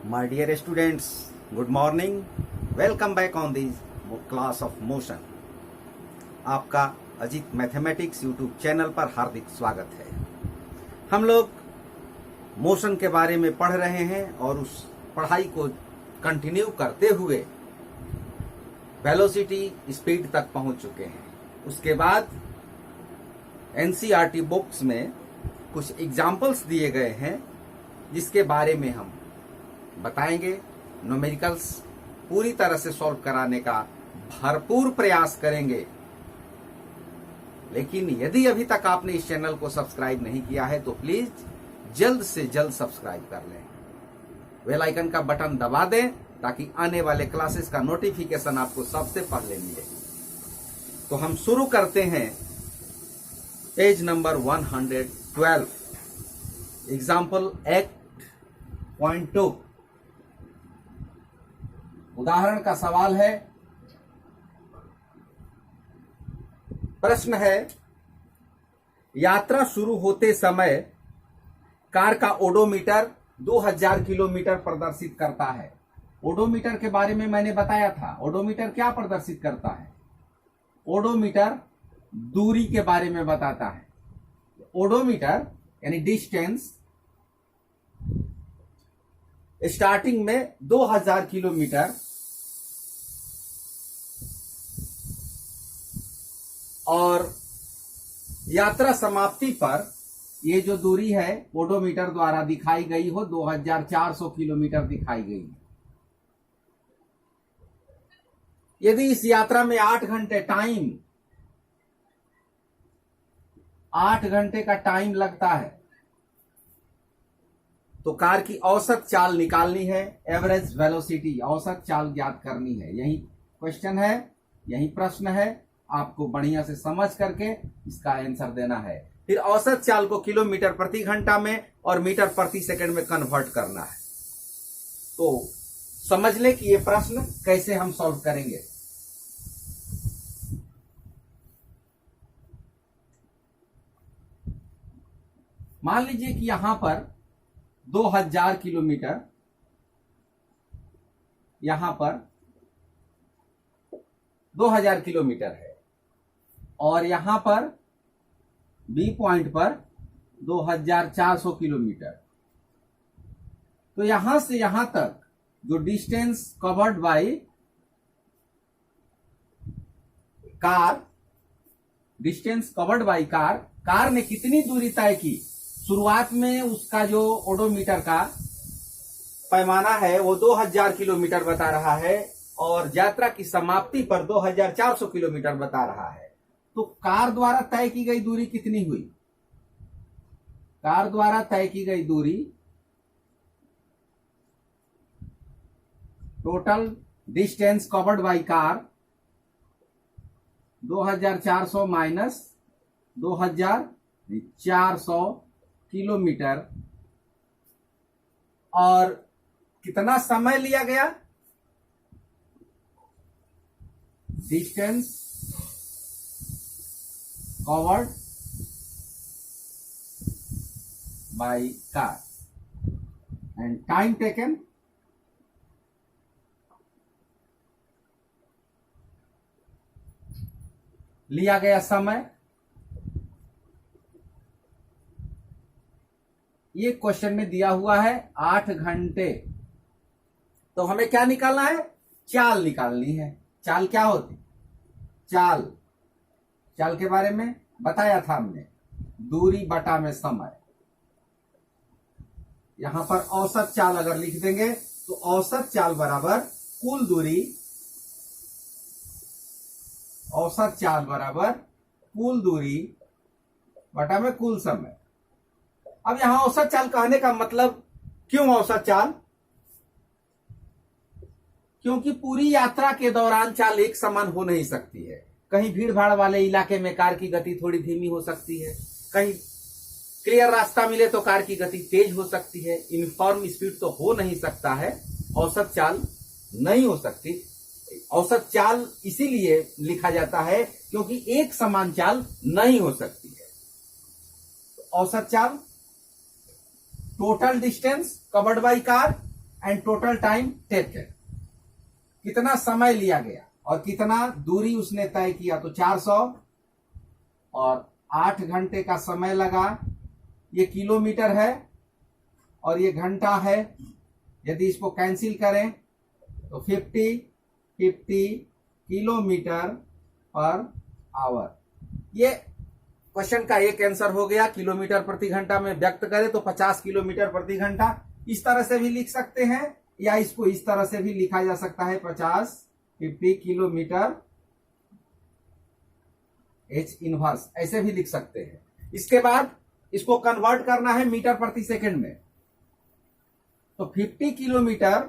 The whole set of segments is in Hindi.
My dear students, good morning. Welcome back on this class of motion. आपका अजीत मैथमेटिक्स यूट्यूब चैनल पर हार्दिक स्वागत है। हम लोग मोशन के बारे में पढ़ रहे हैं और उस पढ़ाई को कंटिन्यू करते हुए वेलोसिटी स्पीड तक पहुंच चुके हैं। उसके बाद एनसीईआरटी बुक्स में कुछ एग्जाम्पल्स दिए गए हैं जिसके बारे में हम बताएंगे। न्यूमेरिकल्स पूरी तरह से सॉल्व कराने का भरपूर प्रयास करेंगे। लेकिन यदि अभी तक आपने इस चैनल को सब्सक्राइब नहीं किया है तो प्लीज जल्द से जल्द सब्सक्राइब कर लें। बेल आइकन का बटन दबा दें ताकि आने वाले क्लासेस का नोटिफिकेशन आपको सबसे पहले मिले। तो हम शुरू करते हैं page number 112, example act point 2। उदाहरण का सवाल है, प्रश्न है, यात्रा शुरू होते समय कार का ओडोमीटर 2000 किलोमीटर प्रदर्शित करता है। ओडोमीटर के बारे में मैंने बताया था। ओडोमीटर क्या प्रदर्शित करता है? ओडोमीटर दूरी के बारे में बताता है। ओडोमीटर यानी डिस्टेंस स्टार्टिंग में 2000 किलोमीटर और यात्रा समाप्ति पर ये जो दूरी है ओडोमीटर द्वारा दिखाई गई हो 2400 किलोमीटर दिखाई गई है। यदि इस यात्रा में 8 घंटे का टाइम लगता है तो कार की औसत चाल निकालनी है। एवरेज वेलोसिटी, औसत चाल ज्ञात करनी है। यही क्वेश्चन है, यही प्रश्न है। आपको बढ़िया से समझ करके इसका आंसर देना है। फिर औसत चाल को किलोमीटर प्रति घंटा में और मीटर प्रति सेकंड में कन्वर्ट करना है। तो समझ ले कि ये प्रश्न कैसे हम सॉल्व करेंगे। मान लीजिए कि यहां पर 2000 किलोमीटर, यहां पर 2000 किलोमीटर है और यहां पर बी पॉइंट पर 2400 किलोमीटर। तो यहां से यहां तक जो distance covered by car, distance covered by car, car ने कितनी दूरी तय की? शुरुआत में उसका जो ओडोमीटर का पैमाना है वो 2000 किलोमीटर बता रहा है और यात्रा की समाप्ति पर 2400 किलोमीटर बता रहा है। तो कार द्वारा तय की गई दूरी कितनी हुई? कार द्वारा तय की गई दूरी, total distance covered by car 2400 minus 2400 kilometre, और कितना समय लिया गया? Distance covered by car and time taken लिया गया समय। ये क्वेश्चन में दिया हुआ है 8 घंटे। तो हमें क्या निकालना है? चाल निकालनी है। चाल क्या होती? चाल के बारे में बताया था हमने, दूरी बटा में समय। यहां पर औसत चाल अगर लिख देंगे तो औसत चाल बराबर कुल दूरी, औसत चाल बराबर कुल दूरी बटा में कुल समय। अब यहां औसत चाल कहने का मतलब, क्यों औसत चाल? क्योंकि पूरी यात्रा के दौरान चाल एक समान हो नहीं सकती है। कहीं भीड़ भाड़ वाले इलाके में कार की गति थोड़ी धीमी हो सकती है, कहीं क्लियर रास्ता मिले तो कार की गति तेज हो सकती है। यूनिफॉर्म स्पीड तो हो नहीं सकता है, औसत चाल नहीं हो सकती। औसत चाल इसीलिए लिखा जाता है क्योंकि एक समान चाल नहीं हो सकती है। औसत चाल total distance covered by car and total time taken, कितना समय लिया गया और कितना दूरी उसने तय किया, तो 400 और 8 घंटे का समय लगा। ये किलोमीटर है और ये घंटा है। यदि इसको कैंसिल करें तो 50 किलोमीटर पर आवर। ये क्वेश्चन का एक आंसर हो गया। किलोमीटर प्रति घंटा में व्यक्त करें तो 50 किलोमीटर प्रति घंटा। इस तरह से भी लिख सकते हैं या इसको इस तरह से भी लिखा जा सकता है, 50 किलोमीटर H इनवर्स, ऐसे भी लिख सकते हैं। इसके बाद इसको कन्वर्ट करना है मीटर प्रति सेकंड में, तो 50 किलोमीटर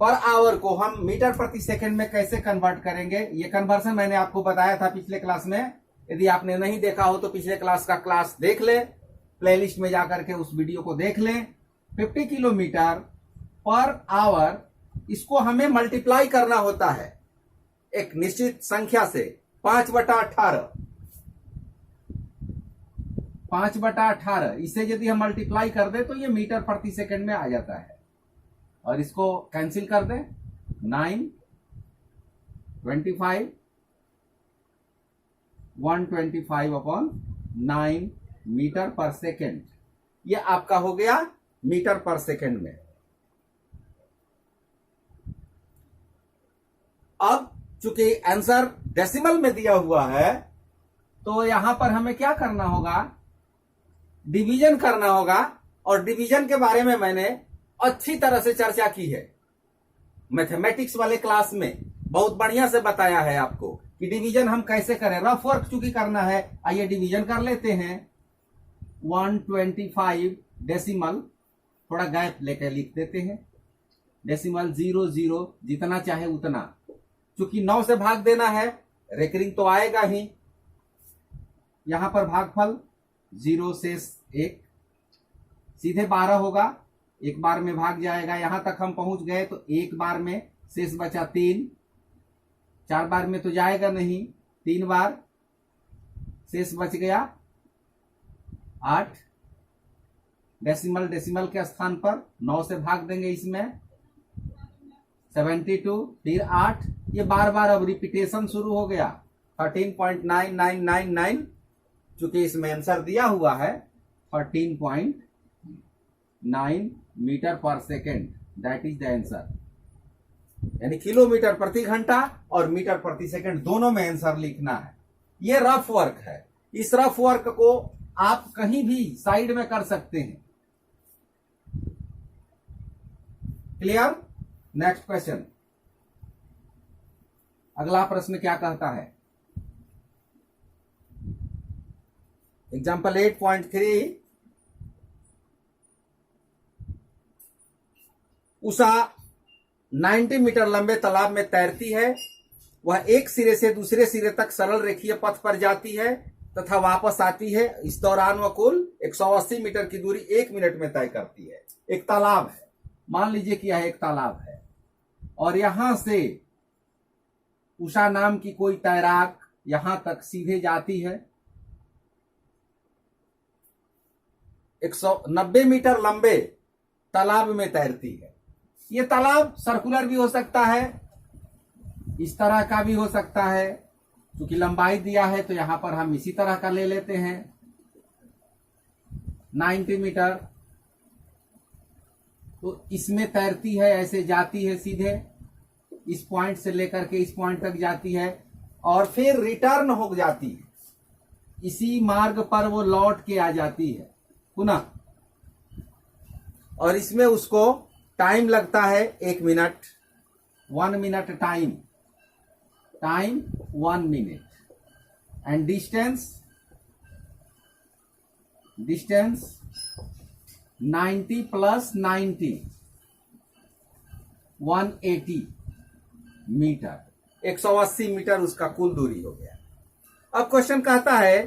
पर आवर को हम मीटर प्रति सेकंड में कैसे कन्वर्ट करेंगे, ये कन्वर्सन मैंने आपको बताया था पिछले क्लास में। यदि आपने नहीं देखा हो तो पिछले क्लास का क्लास देख ले, प्लेलिस्ट में जाकर के उस वीडियो को देख लें। 50 किलोमीटर पर आवर, इसको हमें मल्टीप्लाई करना होता है एक निश्चित संख्या से, 5/18। 5/18 इसे यदि हम मल्टीप्लाई कर दे तो ये मीटर प्रति सेकंड में आ जाता है। और इसको कैंसिल कर दें, 9, 25, 125/9 मीटर पर सेकंड। ये आपका हो गया मीटर पर सेकंड में। अब चूंकि आंसर डेसिमल में दिया हुआ है तो यहां पर हमें क्या करना होगा, डिवीजन करना होगा। और डिवीजन के बारे में मैंने अच्छी तरह से चर्चा की है मैथमेटिक्स वाले क्लास में, बहुत बढ़िया से बताया है आपको कि डिवीजन हम कैसे करें। रफ वर्क चूंकि करना है, आइए डिवीजन कर लेते हैं। 125 डेसिमल, थोड़ा गैप लेकर लिख देते हैं, डेसिमल 00, जितना चाहे उतना। चूंकि 9 से भाग देना है, रेकरिंग तो आएगा ही। यहां पर भागफल 0 से 1, सीधे 12 होगा, एक बार में भाग जाएगा। यहां तक हम पहुंच गए तो एक बार में, शेष बचा 3, 4 बार में तो जाएगा नहीं, 3 बार, शेष बच गया 8। डेसिमल के स्थान पर 9 से भाग देंगे, इसमें 72, फिर 8। ये बार बार अब रिपीटेशन शुरू हो गया, 13.9999, चूंकि इसमें आंसर दिया हुआ है 13.9 मीटर पर second, that is the answer. यानी किलोमीटर प्रति घंटा और मीटर प्रति सेकंड दोनों में आंसर लिखना है। ये रफ वर्क है। इस रफ वर्क को आप कहीं भी साइड में कर सकते हैं। क्लियर? नेक्स्ट क्वेश्चन, अगला प्रश्न क्या कहता है? एग्जाम्पल 8.3, उषा 90 मीटर लंबे तालाब में तैरती है। वह एक सिरे से दूसरे सिरे तक सरल रेखीय पथ पर जाती है तथा वापस आती है। इस दौरान वह कुल 180 मीटर की दूरी 1 मिनट में तय करती है। एक तालाब है, मान लीजिए कि यह एक तालाब है और यहां से उषा नाम की कोई तैराक यहां तक सीधे जाती है। 190 मीटर लंबे तालाब में तैरती है। ये तालाब सर्कुलर भी हो सकता है, इस तरह का भी हो सकता है। क्योंकि लंबाई दिया है तो यहां पर हम इसी तरह का ले लेते हैं, 90 मीटर। तो इसमें तैरती है, ऐसे जाती है सीधे, इस पॉइंट से लेकर के इस पॉइंट तक जाती है और फिर रिटर्न हो जाती है। इसी मार्ग पर वो लौट के आ जाती है पुनः, और इसमें उसको टाइम लगता है 1 मिनट, 1 मिनट टाइम 1 मिनट। And distance 90 plus 90 180 metre, 180 metre उसका कुल दूरी हो गया। अब क्वेश्चन कहता है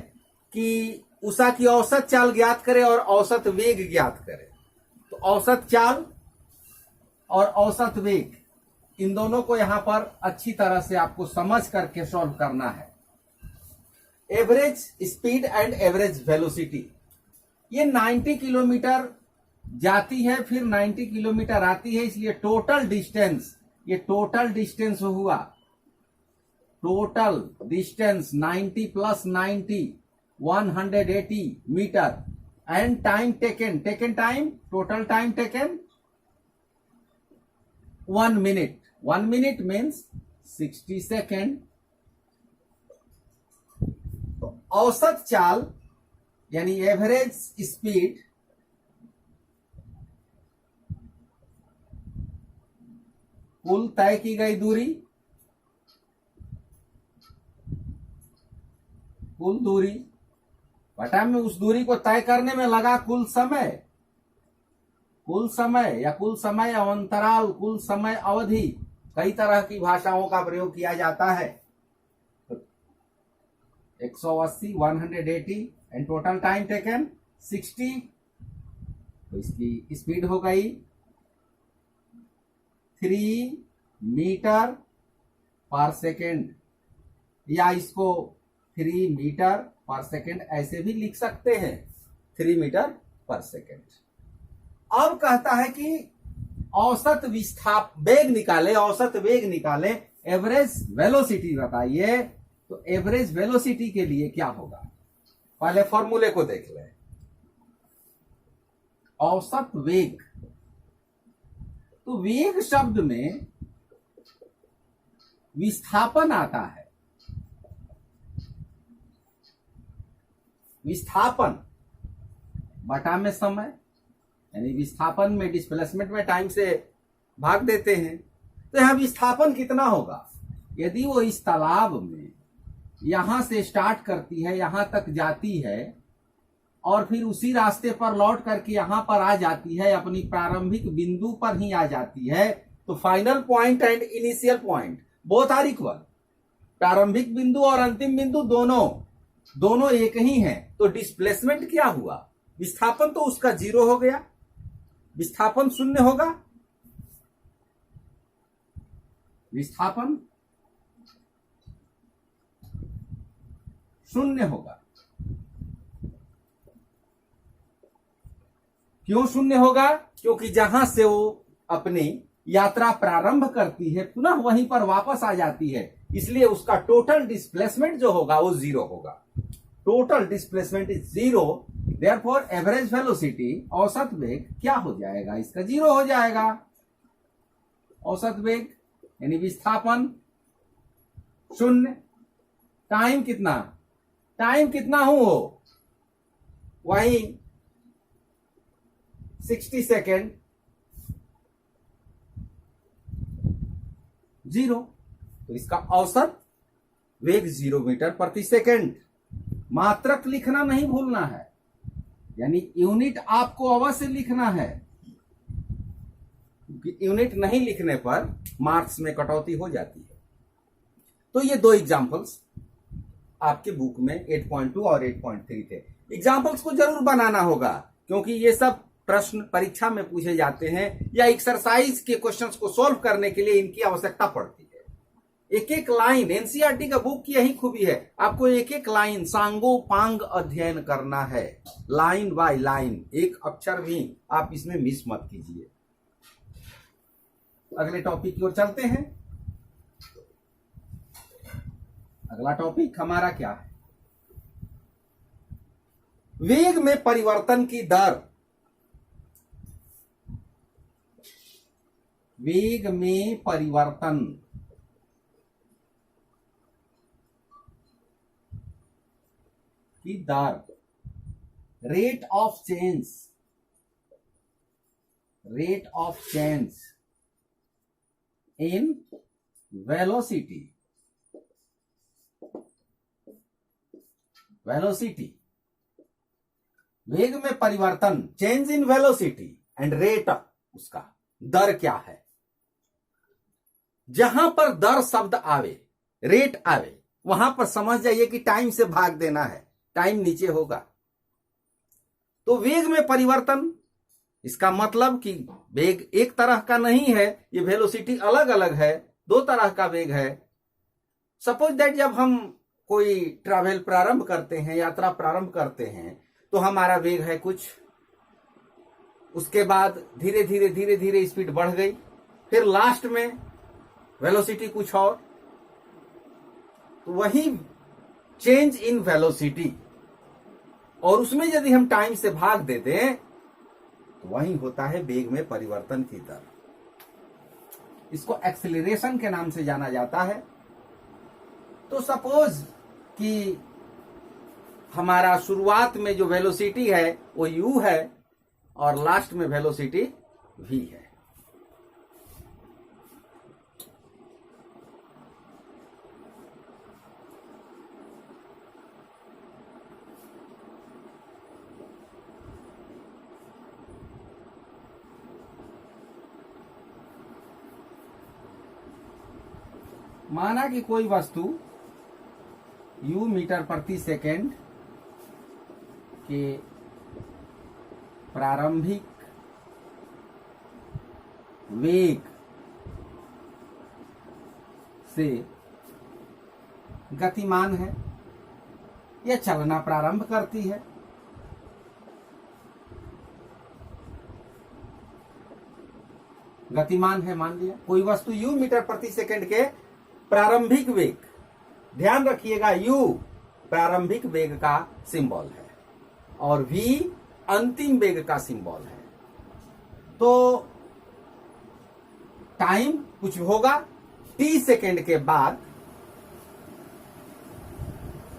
कि उषा की औसत चाल ज्ञात करें और औसत वेग ज्ञात करें। तो औसत चाल और औसत वेग, इन दोनों को यहां पर अच्छी तरह से आपको समझ करके सॉल्व करना है। Average speed and average velocity, ये 90 किलोमीटर जाती है फिर 90 किलोमीटर आती है, इसलिए टोटल डिस्टेंस, ये टोटल डिस्टेंस हुआ, total distance 90 plus 90 180 metre. And time taken time, total time taken 1 मिनट, 1 मिनट मीन्स 60 सेकेंड। तो औसत चाल यानी एवरेज स्पीड कुल तय की गई दूरी, कुल दूरी बटा में उस दूरी को तय करने में लगा कुल समय, कुल समय या कुल समय अंतराल, कुल समय अवधि, कई तरह की भाषाओं का प्रयोग किया जाता है। 180 180 एंड टोटल टाइम टेकन 60, तो इसकी स्पीड हो गई 3 मीटर पर सेकेंड, या इसको 3 मीटर पर सेकेंड ऐसे भी लिख सकते हैं, 3 मीटर पर सेकेंड। अब कहता है कि औसत वेग निकाले, औसत वेग निकाले, एवरेज वेलोसिटी बताइए। तो एवरेज वेलोसिटी के लिए क्या होगा, पहले फॉर्मूले को देख लें। औसत वेग, तो वेग शब्द में विस्थापन आता है, विस्थापन बटा में समय, यानी विस्थापन में डिस्प्लेसमेंट में टाइम से भाग देते हैं। तो यहां विस्थापन कितना होगा, यदि वो इस तालाब में यहां से स्टार्ट करती है, यहां तक जाती है और फिर उसी रास्ते पर लौट करके यहां पर आ जाती है, अपनी प्रारंभिक बिंदु पर ही आ जाती है, तो final point and initial point both are equal. प्रारंभिक बिंदु और अंतिम बिंदु दोनों एक ही हैं। तो डिस्प्लेसमेंट क्या हुआ, विस्थापन तो उसका 0 हो गया, विस्थापन 0 होगा, विस्थापन 0 होगा। क्यों 0 होगा, क्योंकि जहां से वो अपनी यात्रा प्रारंभ करती है पुनः वहीं पर वापस आ जाती है, इसलिए उसका टोटल डिस्प्लेसमेंट जो होगा वो 0 होगा। Total displacement is 0, therefore average velocity, औसत वेग क्या हो जाएगा, इसका 0 हो जाएगा। औसत वेग यानी विस्थापन 0, टाइम कितना, टाइम कितना हो वही 60 सेकेंड, 0, तो इसका औसत वेग 0 मीटर प्रति सेकेंड। मात्रक लिखना नहीं भूलना है, यानी यूनिट आपको अवश्य लिखना है, क्योंकि यूनिट नहीं लिखने पर मार्क्स में कटौती हो जाती है। तो ये 2 एग्जांपल्स आपके बुक में 8.2 और 8.3 थे। एग्जांपल्स को जरूर बनाना होगा, क्योंकि ये सब प्रश्न परीक्षा में पूछे जाते हैं या एक्सरसाइज के क्वेश्चंस को सॉल्व करने के लिए इनकी आवश्यकता पड़ती है। एक एक लाइन, एनसीईआरटी का बुक की यही खूबी है, आपको एक एक लाइन सांगो पांग अध्ययन करना है, लाइन बाय लाइन, एक अक्षर भी आप इसमें मिस मत कीजिए। अगले टॉपिक की ओर चलते हैं। अगला टॉपिक हमारा क्या है, वेग में परिवर्तन की दर। वेग में परिवर्तन की दर, rate of change, rate of change in velocity, velocity, वेग में परिवर्तन, change in velocity and rate, उसका दर क्या है। जहां पर दर शब्द आवे, रेट आवे, वहां पर समझ जाइए कि टाइम से भाग देना है, टाइम नीचे होगा। तो वेग में परिवर्तन, इसका मतलब कि वेग एक तरह का नहीं है, ये वेलोसिटी अलग अलग है, 2 तरह का वेग है। सपोज दैट जब हम कोई ट्रैवल प्रारंभ करते हैं, यात्रा प्रारंभ करते हैं, तो हमारा वेग है कुछ उसके बाद धीरे धीरे स्पीड बढ़ गई, फिर लास्ट में वेलोसिटी कुछ और, तो वही चेंज इन वेलोसिटी, और उसमें यदि हम टाइम से भाग देते हैं तो वही होता है वेग में परिवर्तन की दर। इसको एक्सेलरेशन के नाम से जाना जाता है। तो सपोज कि हमारा शुरुआत में जो वेलोसिटी है वो u है और लास्ट में वेलोसिटी v है। माना कि कोई वस्तु u मीटर प्रति सेकेंड के प्रारंभिक वेग से गतिमान है या चलना प्रारंभ करती है। गतिमान है मान लिया कोई वस्तु u मीटर प्रति सेकेंड के प्रारंभिक वेग, ध्यान रखिएगा u प्रारंभिक वेग का सिंबल है और v अंतिम वेग का सिंबल है। तो टाइम कुछ होगा t सेकेंड के बाद,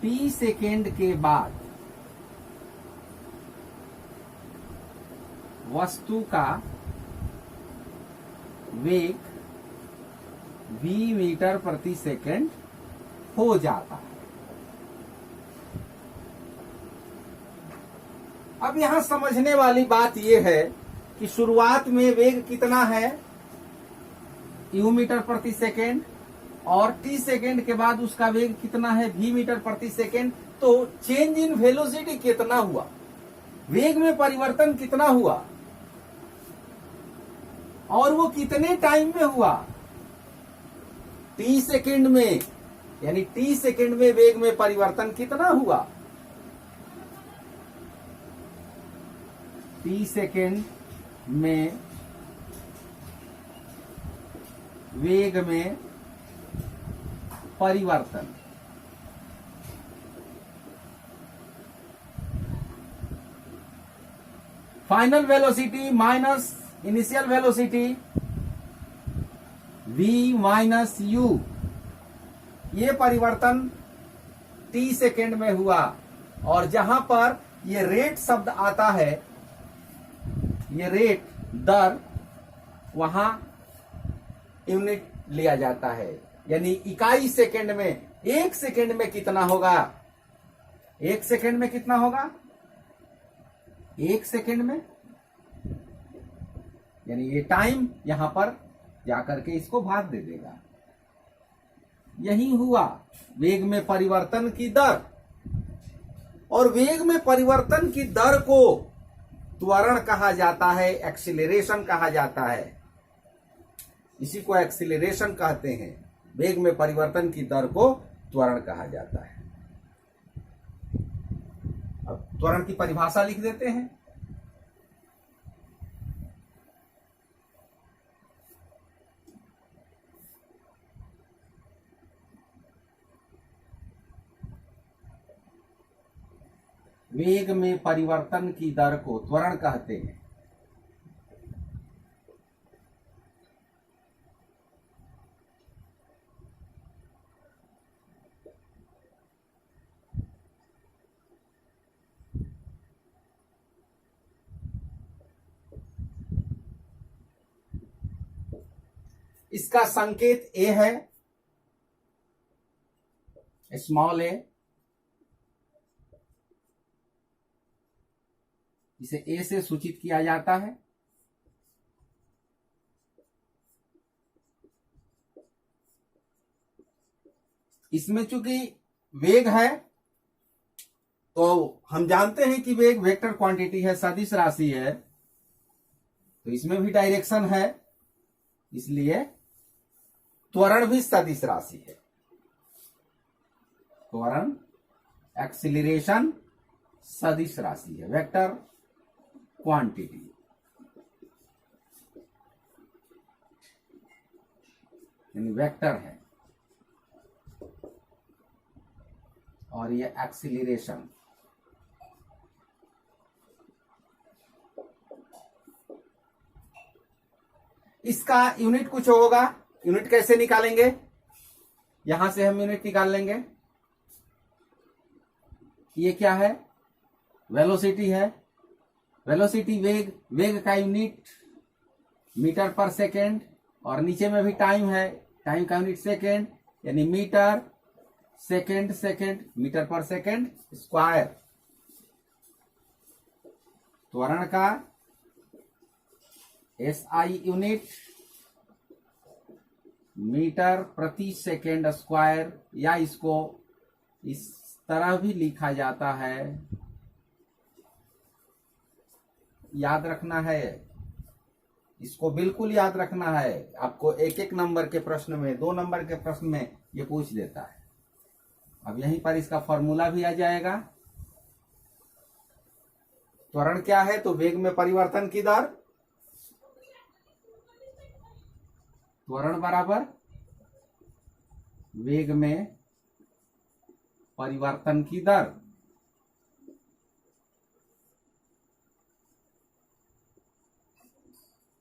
t सेकेंड के बाद वस्तु का वेग v मीटर प्रति सेकेंड हो जाता है। अब यहां समझने वाली बात यह है कि शुरुआत में वेग कितना है u मीटर प्रति सेकेंड और t सेकेंड के बाद उसका वेग कितना है v मीटर प्रति सेकेंड। तो चेंज इन वेलोसिटी कितना हुआ, वेग में परिवर्तन कितना हुआ और वो कितने टाइम में हुआ, t सेकेंड में, यानी t सेकेंड में वेग में परिवर्तन कितना हुआ, t सेकेंड में वेग में परिवर्तन। Final velocity minus initial velocity v minus u, ये परिवर्तन t सेकेंड में हुआ। और जहां पर ये रेट शब्द आता है, ये रेट दर, वहां यूनिट लिया जाता है, यानी इकाई सेकेंड में, एक सेकेंड में कितना होगा, एक सेकेंड में कितना होगा, एक सेकेंड में, यानी ये टाइम यहां पर जाकर के इसको भाग दे देगा। यही हुआ वेग में परिवर्तन की दर। और वेग में परिवर्तन की दर को त्वरण कहा जाता है, एक्सीलरेशन कहा जाता है। इसी को एक्सीलरेशन कहते हैं। वेग में परिवर्तन की दर को त्वरण कहा जाता है। अब त्वरण की परिभाषा लिख देते हैं। वेग में परिवर्तन की दर को त्वरण कहते हैं। इसका संकेत ए है, स्मॉल ए, इसे ए से सूचित किया जाता है। इसमें चूंकि वेग है तो हम जानते हैं कि वेग वेक्टर क्वांटिटी है, सदिश राशि है, तो इसमें भी डायरेक्शन है, इसलिए त्वरण भी सदिश राशि है। त्वरण, एक्सीलरेशन सदिश राशि है, वेक्टर क्वांटिटी। यानी वेक्टर है, और ये एक्सीलरेशन। इसका यूनिट कुछ होगा। यूनिट कैसे निकालेंगे? यहां से हम यूनिट निकाल लेंगे। ये क्या है? वेलोसिटी है। वेलोसिटी वेग, वेग का यूनिट मीटर पर सेकेंड, और नीचे में भी टाइम है, टाइम का यूनिट सेकेंड, यानी मीटर सेकेंड सेकेंड, मीटर पर सेकेंड स्क्वायर। त्वरण का एसआई यूनिट मीटर प्रति सेकेंड स्क्वायर, या इसको इस तरह भी लिखा जाता है, याद रखना है, इसको बिल्कुल याद रखना है। आपको एक एक नंबर के प्रश्न में, 2 नंबर के प्रश्न में ये पूछ देता है। अब यहीं पर इसका फॉर्मूला भी आ जाएगा। त्वरण क्या है? तो वेग में परिवर्तन की दर, त्वरण बराबर वेग में परिवर्तन की दर।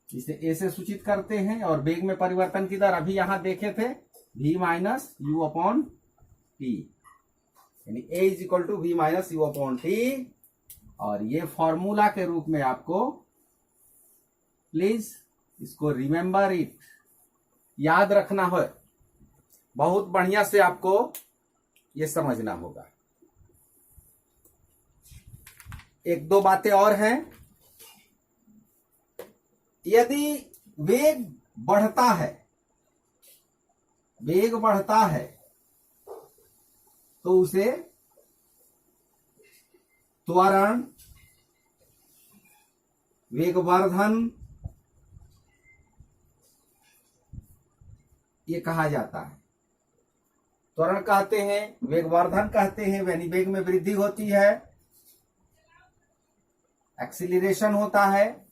इसे ए से सूचित करते हैं, और वेग में परिवर्तन की दर अभी यहां देखे थे, v minus u upon t, यानी a is equal to v minus u upon t. और ये फॉर्मूला के रूप में आपको प्लीज इसको रिमेंबर इट, याद रखना है। बहुत बढ़िया से आपको ये समझना होगा। एक दो बातें और हैं। यदि वेग बढ़ता है, वेग बढ़ता है, तो उसे त्वरण, वेगवर्धन ये कहा जाता है। त्वरण कहते हैं, वेगवर्धन कहते हैं, यानी वेग में वृद्धि होती है, एक्सीलरेशन होता है।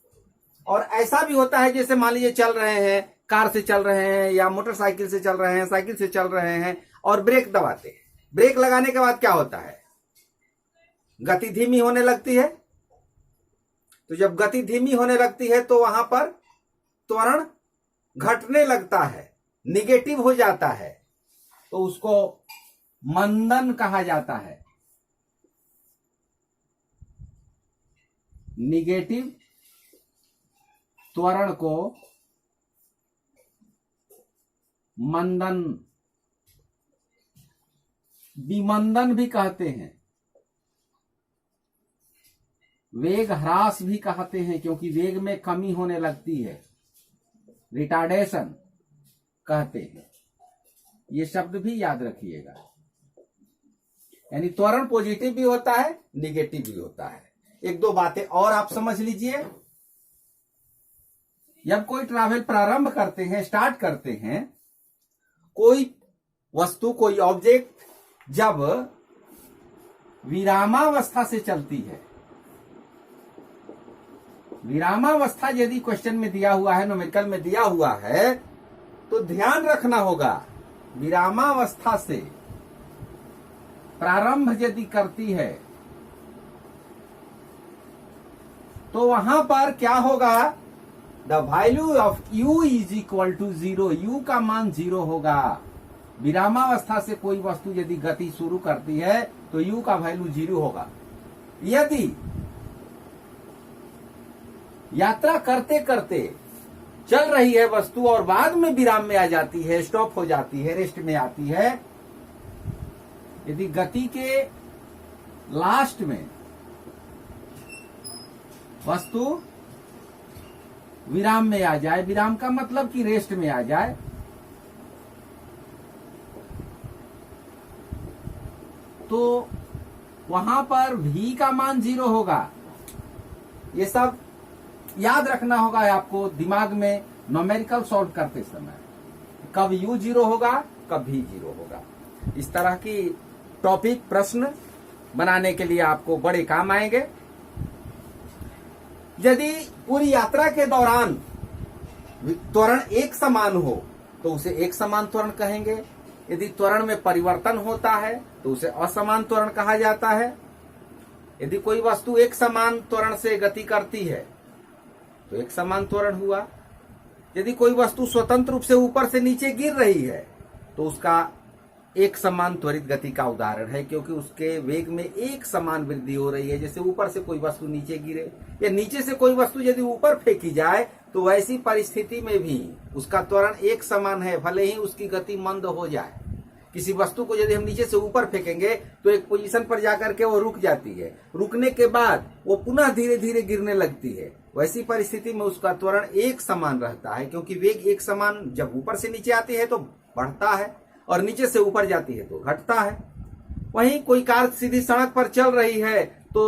और ऐसा भी होता है जैसे मान लीजिए चल रहे हैं, कार से चल रहे हैं या मोटरसाइकिल से चल रहे हैं, साइकिल से चल रहे हैं, और ब्रेक दबाते हैं। ब्रेक लगाने के बाद क्या होता है? गति धीमी होने लगती है। तो जब गति धीमी होने लगती है तो वहां पर त्वरण घटने लगता है, निगेटिव हो जाता है, तो उसको मंदन कहा जाता है। निगेटिव त्वरण को मंदन, विमंदन भी कहते हैं, वेग ह्रास भी कहते हैं, क्योंकि वेग में कमी होने लगती है, रिटार्डेशन कहते हैं। ये शब्द भी याद रखिएगा। यानी त्वरण पॉजिटिव भी होता है, निगेटिव भी होता है। एक दो बातें और आप समझ लीजिए। जब कोई ट्रैवल प्रारंभ करते हैं, स्टार्ट करते हैं, कोई वस्तु, कोई ऑब्जेक्ट जब विरामावस्था से चलती है, विरामावस्था यदि क्वेश्चन में दिया हुआ है, न्यूमेरिकल में दिया हुआ है, तो ध्यान रखना होगा, विरामावस्था से प्रारंभ यदि करती है तो वहां पर क्या होगा? The value of u is equal to 0, u का मान 0 होगा। विरामावस्था से कोई वस्तु यदि गति शुरू करती है तो u का वैल्यू 0 होगा। यदि यात्रा करते करते चल रही है वस्तु और बाद में विराम में आ जाती है, स्टॉप हो जाती है, रेस्ट में आती है, यदि गति के लास्ट में वस्तु विराम में आ जाए, विराम का मतलब कि रेस्ट में आ जाए, तो वहां पर v का मान 0 होगा। ये सब याद रखना होगा आपको दिमाग में न्यूमेरिकल सॉल्व करते समय, कब u 0 होगा, कब v 0 होगा। इस तरह की टॉपिक प्रश्न बनाने के लिए आपको बड़े काम आएंगे। यदि पूरी यात्रा के दौरान त्वरण एक समान हो तो उसे एक समान त्वरण कहेंगे। यदि त्वरण में परिवर्तन होता है तो उसे असमान त्वरण कहा जाता है। यदि कोई वस्तु एक समान त्वरण से गति करती है तो एक समान त्वरण हुआ। यदि कोई वस्तु स्वतंत्र रूप से ऊपर से नीचे गिर रही है तो उसका एक समान त्वरित गति का उदाहरण है, क्योंकि उसके वेग में एक समान वृद्धि हो रही है। जैसे ऊपर से कोई वस्तु नीचे गिरे या नीचे से कोई वस्तु यदि ऊपर फेंकी जाए तो वैसी परिस्थिति में भी उसका त्वरण एक समान है, भले ही उसकी गति मंद हो जाए। किसी वस्तु को यदि हम नीचे से ऊपर फेंकेंगे तो एक पोजीशन पर जाकर के वो रुक जाती है, रुकने के बाद वो पुनः धीरे धीरे गिरने लगती है। वैसी परिस्थिति में उसका त्वरण एक समान रहता है, क्योंकि वेग एक समान जब ऊपर से नीचे आती है तो बढ़ता है और नीचे से ऊपर जाती है तो घटता है। वहीं कोई कार सीधी सड़क पर चल रही है तो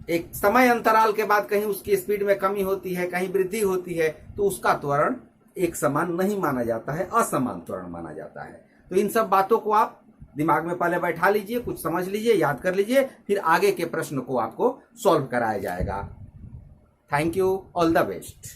एक समय अंतराल के बाद कहीं उसकी स्पीड में कमी होती है, कहीं वृद्धि होती है, तो उसका त्वरण एक समान नहीं माना जाता है, असमान त्वरण माना जाता है। तो इन सब बातों को आप दिमाग में पहले बैठा लीजिए, कुछ समझ लीजिए, याद कर लीजिए, फिर आगे के प्रश्न को आपको सॉल्व कराया जाएगा। Thank you, all the best.